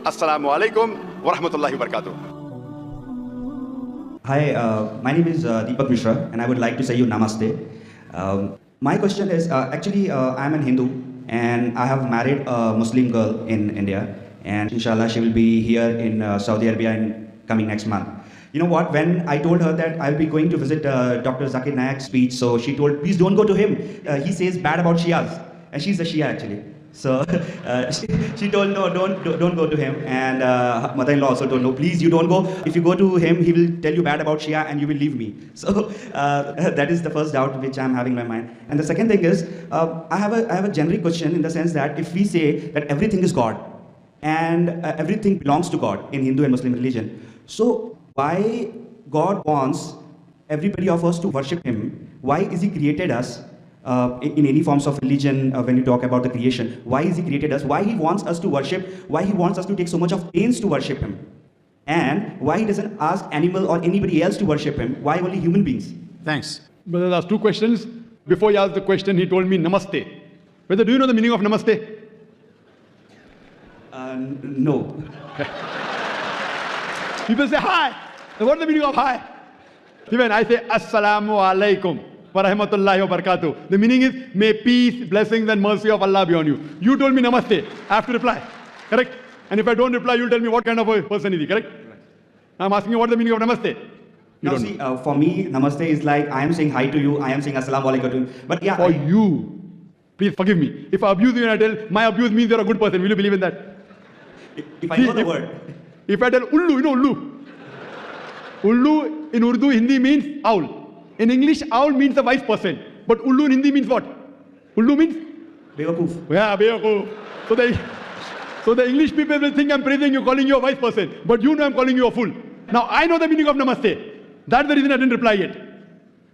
Assalamu alaikum wa rahmatullahi wa barakatuh. Hi, my name is Deepak Mishra, and I would like to say you namaste. My question is, actually, I'm a Hindu, and I have married a Muslim girl in India, and inshallah, she will be here in Saudi Arabia in coming next month. You know what, when I told her that I'll be going to visit Dr. Zakir Naik's speech, so she told, please don't go to him. He says bad about Shias, and she's a Shia actually. So she told, no, don't go to him. And mother-in-law also told, no, please, you don't go. If you go to him, he will tell you bad about Shia and you will leave me. So that is the first doubt which I'm having in my mind. And the second thing is, I have a generic question in the sense that if we say that everything is God and everything belongs to God in Hindu and Muslim religion, so why God wants everybody of us to worship him? Why is he created us? In any forms of religion, when you talk about the creation, why is he created us? Why he wants us to worship? Why he wants us to take so much of pains to worship him? And why he doesn't ask animal or anybody else to worship him? Why only human beings? Thanks. Brother asked two questions. Before he asked the question, he told me namaste. Brother, do you know the meaning of namaste? No. People say hi. What is the meaning of hi? Even I say assalamu alaikum wa rahmatullahi wa barakatuh. The meaning is, may peace, blessings and mercy of Allah be on you. You told me namaste. I have to reply. Correct? And if I don't reply, you'll tell me what kind of a person is he. Correct? I'm asking you what is the meaning of namaste. Now see, for me, namaste is like, I am saying hi to you, I am saying assalamu alaikum to you. But yeah. For you, please forgive me. If I abuse you and I tell, my abuse means you're a good person, will you believe in that? If I know the word. If I tell ullu, you know ullu. Ullu in Urdu, Hindi means owl. In English, owl means a wise person. But ullu in Hindi means what? Ullu means? Bewakoof. Yeah, bewakoof. So the English people will think I'm praising you, calling you a wise person. But you know I'm calling you a fool. Now I know the meaning of namaste. That's the reason I didn't reply yet.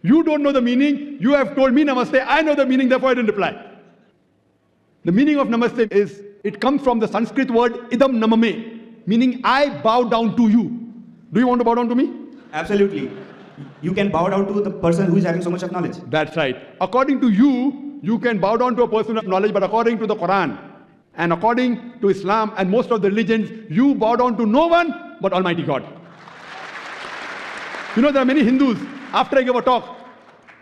You don't know the meaning. You have told me namaste. I know the meaning, therefore I didn't reply. The meaning of namaste is, it comes from the Sanskrit word idam namame, meaning I bow down to you. Do you want to bow down to me? Absolutely. You can bow down to the person who is having so much of knowledge. That's right. According to you, you can bow down to a person of knowledge, but according to the Quran and according to Islam and most of the religions, you bow down to no one but Almighty God. You know, there are many Hindus, after I give a talk,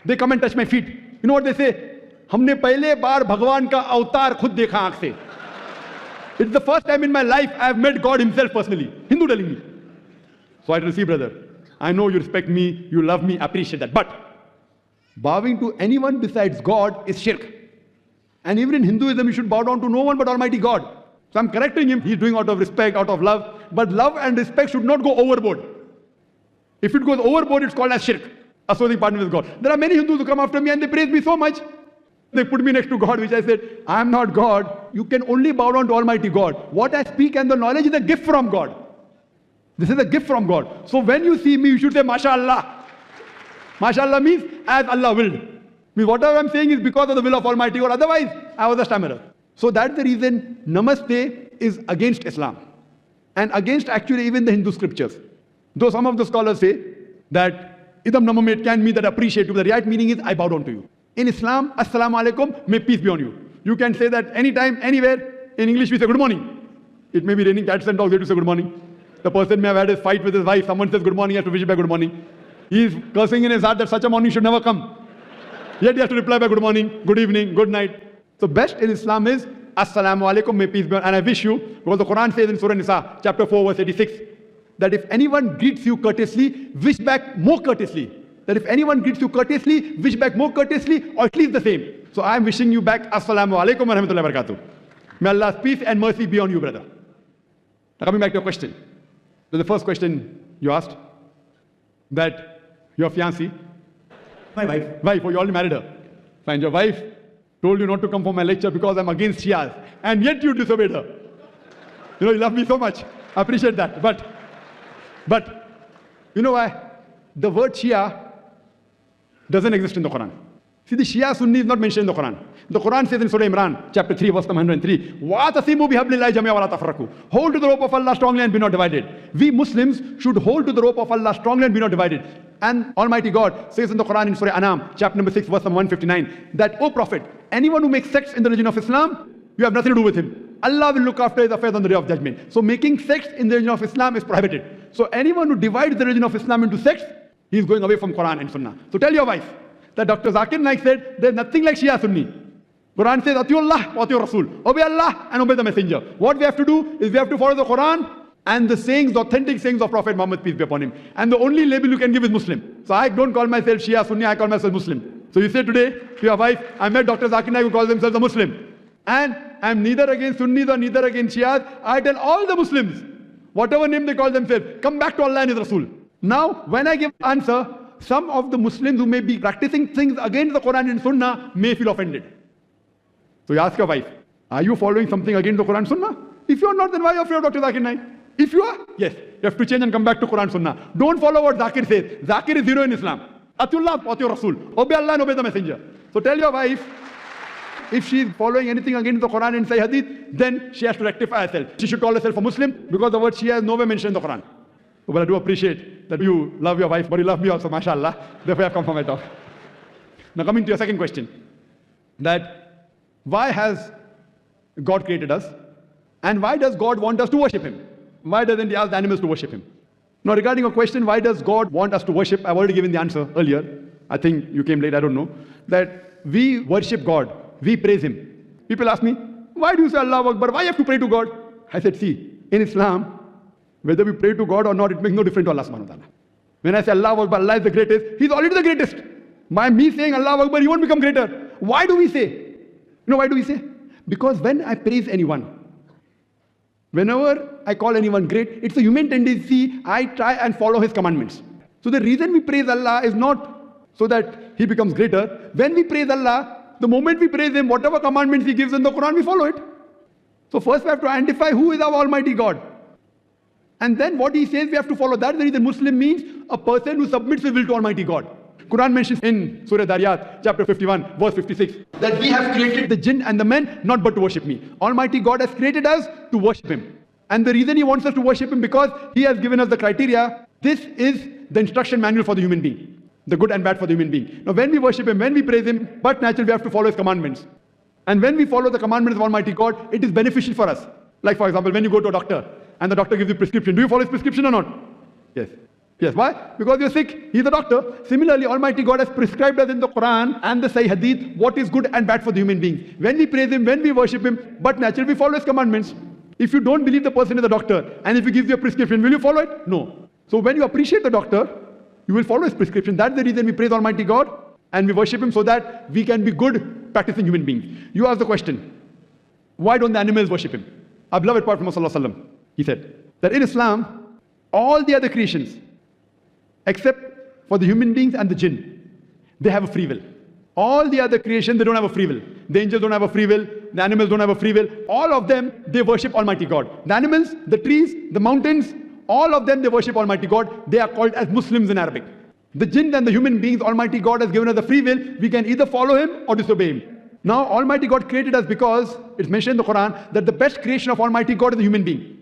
they come and touch my feet. You know what they say? हमने पहले बार भगवान का अवतार खुद देखा आंख से. It's the first time in my life I have met God himself personally. Hindu telling me. So I receive, brother. I know you respect me, you love me, appreciate that. But bowing to anyone besides God is shirk. And even in Hinduism, you should bow down to no one but Almighty God. So I'm correcting him. He's doing out of respect, out of love. But love and respect should not go overboard. If it goes overboard, it's called as shirk, associating partner with God. There are many Hindus who come after me and they praise me so much. They put me next to God, which I said, I am not God. You can only bow down to Almighty God. What I speak and the knowledge is a gift from God. This is a gift from God. So when you see me, you should say, MashaAllah. MashaAllah means, as Allah willed. Means whatever I'm saying is because of the will of Almighty God. Otherwise, I was a stammerer. So that's the reason namaste is against Islam. And against actually even the Hindu scriptures. Though some of the scholars say that idam namame can mean that appreciate you. The right meaning is, I bow down to you. In Islam, assalamu alaikum, may peace be on you. You can say that anytime, anywhere. In English, we say good morning. It may be raining cats and dogs, they have to say good morning. The person may have had a fight with his wife. Someone says good morning, he has to wish back good morning. He is cursing in his heart that such a morning should never come. Yet he has to reply by good morning, good evening, good night. So best in Islam is assalamu alaikum, may peace be on. And I wish you, because the Quran says in Surah Nisa, chapter 4, verse 86, that if anyone greets you courteously, wish back more courteously. That if anyone greets you courteously, wish back more courteously, or at least the same. So I am wishing you back assalamu alaikum wa rahmatullahi wa barakatuh. May Allah's peace and mercy be on you, brother. Now coming back to your question. So the first question you asked, that your fiancée, My wife. oh, you already married her. Fine, your wife told you not to come for my lecture because I'm against Shias, and yet you disobeyed her. You know, you love me so much. I appreciate that. But you know why? The word Shia doesn't exist in the Quran. See, the Shia Sunni is not mentioned in the Quran. The Quran says in Surah Imran, chapter 3, verse 103, وَاعْتَصِمُوا بِحَبْلِ اللَّهِ جَمِيعًا وَلَا تَفَرَّقُوا. Hold to the rope of Allah strongly and be not divided. We Muslims should hold to the rope of Allah strongly and be not divided. And Almighty God says in the Quran in Surah Anam, chapter number 6, verse 159, that, O Prophet, anyone who makes sects in the religion of Islam, you have nothing to do with him. Allah will look after his affairs on the day of judgment. So making sects in the religion of Islam is prohibited. So anyone who divides the religion of Islam into sects, he is going away from Quran and Sunnah. So tell your wife that Dr. Zakir Naik said there's nothing like Shia Sunni. Quran says, Atiullah wa atiur Rasul. Obey Allah and obey the Messenger. What we have to do is we have to follow the Quran and the sayings, the authentic sayings of Prophet Muhammad, peace be upon him. And the only label you can give is Muslim. So I don't call myself Shia Sunni, I call myself Muslim. So you say today to your wife, I met Dr. Zakir Naik who calls themselves a Muslim. And I'm neither against Sunnis or neither against Shias. I tell all the Muslims, whatever name they call themselves, come back to Allah and His Rasul. Now, when I give answer, some of the Muslims who may be practicing things against the Quran and Sunnah may feel offended. So you ask your wife, are you following something against the Quran and Sunnah? If you're not, then why are you afraid of Dr. Zakir Naik? If you are, yes, you have to change and come back to Quran and Sunnah. Don't follow what Zakir says. Zakir is zero in Islam. Atiullah wa atiur Rasul. Obey Allah and obey the Messenger. So tell your wife, if she is following anything against the Quran and Sahih Hadith, then she has to rectify herself. She should call herself a Muslim because the word Shia is nowhere mentioned in the Quran. But I do appreciate that you love your wife, but you love me also, mashallah. Therefore I have come for my talk. Now coming to your second question, that why has God created us? And why does God want us to worship Him? Why doesn't He ask the animals to worship Him? Now regarding your question, why does God want us to worship? I've already given the answer earlier. I think you came late, I don't know. That we worship God, we praise Him. People ask me, why do you say Allahu Akbar? Why you have to pray to God? I said, see, in Islam, whether we pray to God or not, it makes no difference to Allah subhanahu wa ta'ala. When I say Allahu Akbar, Allah is the greatest, He's already the greatest. By me saying Allahu Akbar, He won't become greater. Why do we say? You know why do we say? Because when I praise anyone, whenever I call anyone great, it's a human tendency, I try and follow His commandments. So the reason we praise Allah is not so that He becomes greater. When we praise Allah, the moment we praise Him, whatever commandments He gives in the Quran, we follow it. So first we have to identify who is our Almighty God. And then what He says we have to follow. That's the reason Muslim means a person who submits his will to Almighty God. Quran mentions in Surah Dariyat, chapter 51, verse 56, that we have created the jinn and the men not but to worship me. Almighty God has created us to worship Him. And the reason He wants us to worship Him because He has given us the criteria. This is the instruction manual for the human being. The good and bad for the human being. Now when we worship Him, when we praise Him, but naturally we have to follow His commandments. And when we follow the commandments of Almighty God, it is beneficial for us. Like for example, when you go to a doctor and the doctor gives you a prescription, do you follow his prescription or not? Yes. Yes, why? Because you're sick, He's the doctor. Similarly, Almighty God has prescribed us in the Quran and the Sahih Hadith what is good and bad for the human being. When we praise Him, when we worship Him, but naturally we follow His commandments. If you don't believe the person is a doctor and if He gives you a prescription, will you follow it? No. So when you appreciate the doctor, you will follow his prescription. That's the reason we praise Almighty God and we worship Him so that we can be good practicing human beings. You ask the question, why don't the animals worship Him? Our beloved Prophet Muhammad, he said that in Islam, all the other creations, except for the human beings and the jinn, they have a free will. All the other creation, they don't have a free will. The angels don't have a free will. The animals don't have a free will. All of them, they worship Almighty God. The animals, the trees, the mountains, all of them, they worship Almighty God. They are called as Muslims in Arabic. The jinn and the human beings, Almighty God has given us the free will. We can either follow Him or disobey Him. Now, Almighty God created us because it's mentioned in the Quran that the best creation of Almighty God is the human being.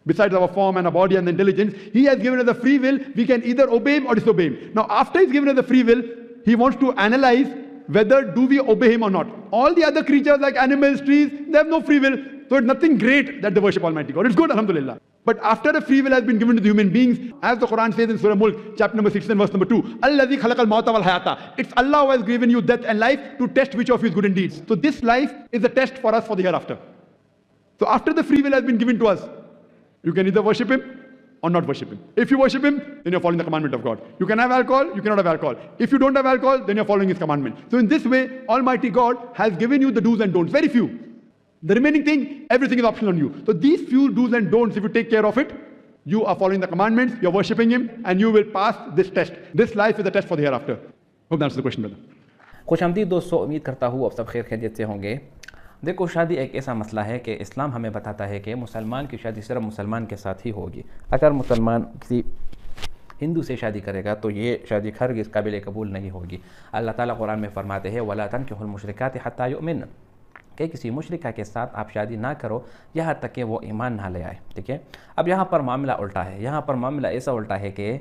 Besides our form and our body and the intelligence, He has given us the free will. We can either obey Him or disobey Him. Now, after He's given us the free will, He wants to analyze whether do we obey Him or not. All the other creatures like animals, trees, they have no free will. So it's nothing great that they worship Almighty God. It's good, alhamdulillah. But after the free will has been given to the human beings, as the Quran says in Surah Mulk, chapter number 16, verse number 2, Alladhi khalaqal mawta wal hayata. It's Allah who has given you death and life to test which of you is good in deeds. So this life is a test for us for the hereafter. So after the free will has been given to us, you can either worship Him or not worship Him. If you worship Him, then you're following the commandment of God. You can have alcohol, you cannot have alcohol. If you don't have alcohol, then you're following His commandment. So in this way, Almighty God has given you the do's and don'ts. Very few. The remaining thing, everything is optional on you. So these few do's and don'ts, if you take care of it, you are following the commandments, you're worshipping Him, and you will pass this test. This life is a test for the hereafter. Hope that answers the question, brother. खुशामदीद दोस्तों, उम्मीद करता हूँ आप सब खैर खैरियत से होंगे। देखो, शादी एक ऐसा मसला है कि इस्लाम हमें बताता है कि मुसलमान की शादी सिर्फ मुसलमान के साथ ही होगी। अगर मुसलमान किसी हिंदू से शादी करेगा तो ये शादी हरगिज़ काबिल कबूल नहीं होगी। अल्लाह ताला कुरान में फरमाते हैं वला तनकिहुल मुशरिकात हत्ता युमिन, कि किसी मुशरिका के साथ आप शादी ना करो यहाँ तक कि वो ईमान ना ले आए। ठीक है, अब यहाँ पर मामला उल्टा है। यहाँ पर मामला ऐसा उल्टा है कि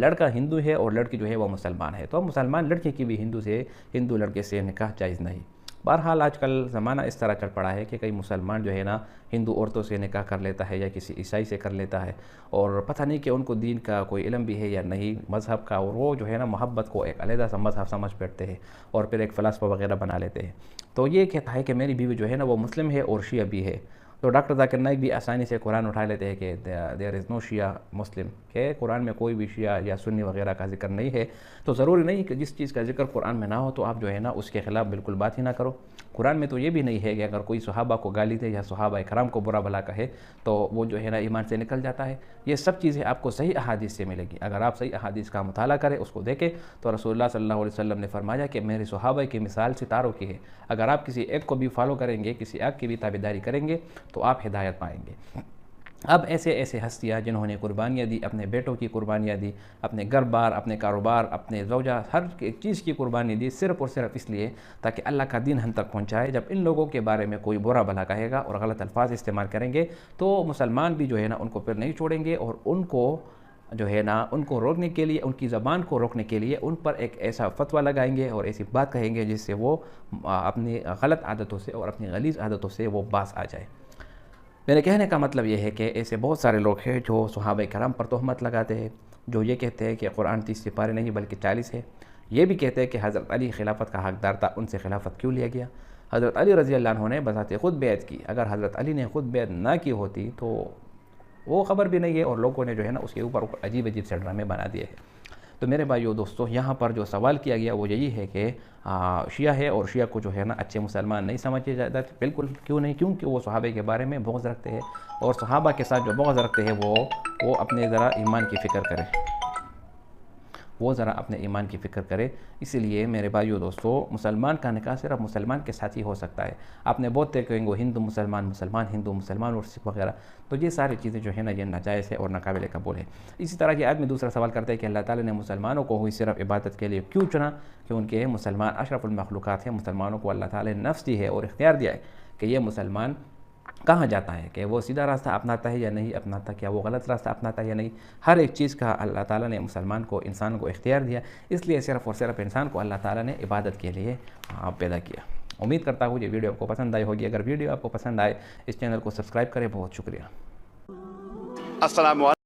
लड़का हिंदू है और लड़की जो है वो मुसलमान है, तो मुसलमान लड़के की भी हिंदू लड़के से निकाह जायज़ नहीं। بہرحال آج کل زمانہ اس طرح چل پڑا ہے کہ کئی مسلمان جو ہے نا ہندو عورتوں سے نکاح کر لیتا ہے یا کسی عیسائی سے کر لیتا ہے، اور پتہ نہیں کہ ان کو دین کا کوئی علم بھی ہے یا نہیں، مذہب کا، اور وہ جو ہے نا محبت کو ایک علیحدہ سا مذہب سمجھ بیٹھتے ہیں اور پھر ایک فلسفہ وغیرہ بنا لیتے ہیں۔ تو یہ کہتا ہے کہ میری بیوی جو ہے نا وہ مسلم ہے اور شیعہ بھی ہے، تو ڈاکٹر ذاکر نائک بھی آسانی سے قرآن اٹھا لیتے ہیں کہ دیر از نو شیعہ مسلم، کہ قرآن میں کوئی بھی شیعہ یا سنی وغیرہ کا ذکر نہیں ہے۔ تو ضروری نہیں کہ جس چیز کا ذکر قرآن میں نہ ہو تو آپ جو ہے نا اس کے خلاف بالکل بات ہی نہ کرو۔ قرآن میں تو یہ بھی نہیں ہے کہ اگر کوئی صحابہ کو گالی دے یا صحابہ کرام کو برا بھلا کہے تو وہ جو ہے نا ایمان سے نکل جاتا ہے۔ یہ سب چیزیں آپ کو صحیح احادیث سے ملے گی۔ اگر آپ صحیح احادیث کا مطالعہ کریں، اس کو دیکھیں، تو رسول اللہ صلی اللہ علیہ وسلم نے فرمایا کہ میرے صحابہ کی مثال ستاروں کی ہے، اگر آپ کسی ایک کو بھی فالو کریں گے، کسی ایک کی بھی تابعداری کریں گے تو آپ ہدایت پائیں گے۔ اب ایسے ہستیاں جنہوں نے قربانیاں دی، اپنے بیٹوں کی قربانیاں دی، اپنے گھر بار، اپنے کاروبار، اپنے زوجہ، ہر ایک چیز کی قربانی دی، صرف اور صرف اس لیے تاکہ اللہ کا دین ہم تک پہنچائے۔ جب ان لوگوں کے بارے میں کوئی برا بھلا کہے گا اور غلط الفاظ استعمال کریں گے تو مسلمان بھی جو ہے نا ان کو پھر نہیں چھوڑیں گے، اور ان کو جو ہے نا ان کو روکنے کے لیے، ان کی زبان کو روکنے کے لیے ان پر ایک ایسا فتویٰ لگائیں گے اور ایسی بات کہیں گے جس سے وہ اپنی غلط عادتوں سے اور اپنی غلیظ عادتوں سے وہ باز آ جائے۔ میرے کہنے کا مطلب یہ ہے کہ ایسے بہت سارے لوگ ہیں جو صحابہ کرام پر تہمت لگاتے ہیں، جو یہ کہتے ہیں کہ قرآن 30 سپارے نہیں بلکہ 40 ہے، یہ بھی کہتے ہیں کہ حضرت علی خلافت کا حقدار تھا، ان سے خلافت کیوں لیا گیا؟ حضرت علی رضی اللہ عنہ نے بذات خود بیعت کی، اگر حضرت علی نے خود بیعت نہ کی ہوتی تو وہ خبر بھی نہیں ہے، اور لوگوں نے جو ہے نا اس کے اوپر عجیب سے ڈرامے بنا دیے ہیں۔ تو میرے بھائیو دوستو، یہاں پر جو سوال کیا گیا وہ یہی ہے کہ شیعہ ہے اور شیعہ کو جو ہے نا اچھے مسلمان نہیں سمجھے جاتے، بالکل کیوں نہیں، کیونکہ وہ صحابہ کے بارے میں بغض رکھتے ہیں، اور صحابہ کے ساتھ جو بغض رکھتے ہیں وہ اپنے ذرا ایمان کی فکر کریں، وہ ذرا اپنے ایمان کی فکر کرے۔ اسی لیے میرے بھائیو دوستو، مسلمان کا نکاح صرف مسلمان کے ساتھ ہی ہو سکتا ہے۔ آپ نے بہت کہیں گے ہندو مسلمان، مسلمان ہندو، مسلمان اور سکھ وغیرہ، تو یہ ساری چیزیں جو ہے نا یہ ناجائز ہے اور ناقابل قبول ہے۔ اسی طرح یہ آدمی دوسرا سوال کرتا ہے کہ اللہ تعالیٰ نے مسلمانوں کو ہوئی صرف عبادت کے لیے کیوں چنا، کہ ان کے مسلمان اشرف المخلوقات ہیں، مسلمانوں کو اللہ تعالیٰ نے نفس دی ہے اور اختیار دیا ہے کہ یہ مسلمان کہاں جاتا ہے، کہ وہ سیدھا راستہ اپناتا ہے یا نہیں اپناتا، کیا وہ غلط راستہ اپناتا ہے یا نہیں۔ ہر ایک چیز کا اللہ تعالیٰ نے مسلمان کو، انسان کو اختیار دیا، اس لیے صرف اور صرف انسان کو اللہ تعالیٰ نے عبادت کے لیے پیدا کیا۔ امید کرتا ہوں یہ ویڈیو آپ کو پسند آئی ہوگی۔ اگر ویڈیو آپ کو پسند آئے اس چینل کو سبسکرائب کریں۔ بہت شکریہ۔ السلام علیکم۔